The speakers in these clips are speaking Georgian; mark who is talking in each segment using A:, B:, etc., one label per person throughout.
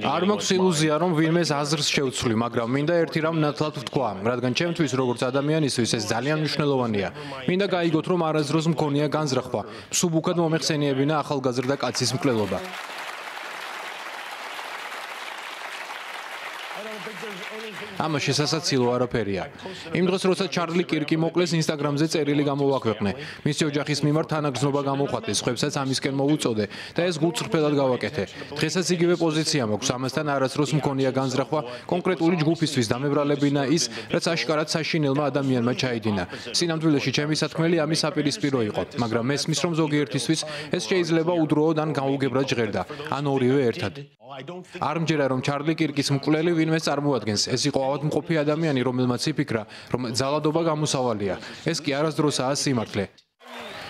A: არ მაქვს ილუზია, რომ ვინმეს აზრს შევცვლი, მაგრამ მინდა ერთი რამ ნათლად ვთქვა, რადგან ჩემთვის როგორც ადამიანისთვის ეს ძალიან მნიშვნელოვანია. მინდა გაიგოთ, რომ არასდროს მქონია განზრახვა, მსუბუქად მომეხსენიებინა ახალგაზრდა კაცის მკვლელობა. ამაში სასაცილო არაფერია. იმ დღეს, როცა ჩარლი კირკი მოკლეს, ინსტაგრამზე წერილი გამოვაქვეყნე. მისი ოჯახის მიმართ თანაგრძნობა გამოხატე, სხვებსაც ამისკენ მოუწოდე და ეს გულწრფელად გავაკეთე. დღესაც იგივე პოზიცია მაქვს, ამასთან არასდროს მქონია განზრახვა კონკრეტული ჯგუფისთვის დამებრალებინა ის, რაც აშკარად საშინელმა ადამიანმა ჩაიდინა. სინამდვილეში ჩემი სათქმელი ამის საპირისპირო იყო, მაგრამ მესმის, რომ ზოგიერთისთვის ეს შეიძლება უდროოდ ან გაუგებრად ჟღერდა, ან ორივე ერთად. არ მჯერა, რომ ჩარლი კირკის მკვლელი ვინმეს წარმოადგენს. ეს იყო ავადმყოფი ადამიანი, რომელმაც იფიქრა, რომ ძალადობა გამოსავალია. ეს კი არასდროსაა სიმართლე.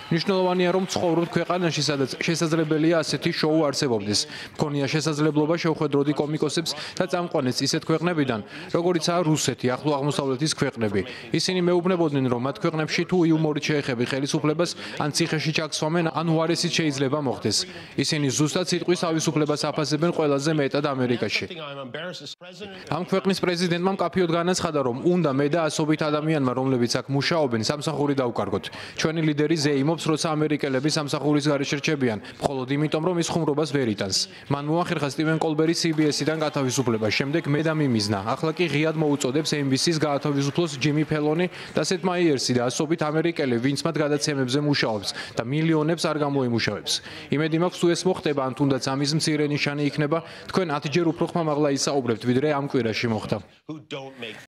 A: მნიშვნელოვანია, რომ ცხოვრობთ ქვეყანაში, სადაც შესაძლებელია ასეთი შოუ არსებობდეს. მქონია შესაძლებლობა შევხედროდი კომიკოსებს და წამყვანებს ისეთ ქვეყნებიდან, როგორიცაა რუსეთი, ახლო აღმოსავლეთის ქვეყნები. ისინი მეუბნებოდნენ, რომ მათ ქვეყნებში თუ იუმორით შეეხები ხელისუფლებას, ან ციხეში ჩაგსვამენ, ან უარესით შეიძლება მოხდეს. ისინი ზუსტად სიტყვის თავისუფლებას აფასებენ ყველაზე მეტად ამერიკაში. ამ ქვეყნის პრეზიდენტმა მკაფიოდ განაცხადა, რომ უნდა მე და ასობით ადამიანმა, რომლებიც აქ მუშაობენ, სამსახური დავკარგოთ. ჩვენი ლიდერი ზეიმობს, როცა ამერიკელები სამსახურის გარეშე რჩებიან, მხოლოდ იმიტომ, რომ ის ხუმრობას ვერ იტანს. მან მოახერხა სტივენ კოლბერის CBS-დან გათავისუფლება, შემდეგ მე და მიმიზნა. ახლა კი ღიად მოუწოდებს NBC-ს გაათავისუფლოს ჯიმი ფელონი და სეთ მაიერსი და ასობით ამერიკელი, ვინც მათ გადაცემებზე მუშაობს და მილიონებს არ გამოიმუშავებს. იმედი მაქვს, თუ ეს მოხდება, ან თუნდაც ამის მცირე ნიშანი იქნება, თქვენ 10 ჯერ უფრო ხმამაღლა ისაუბრებთ, ვიდრე ამ კვირაში მოხდა.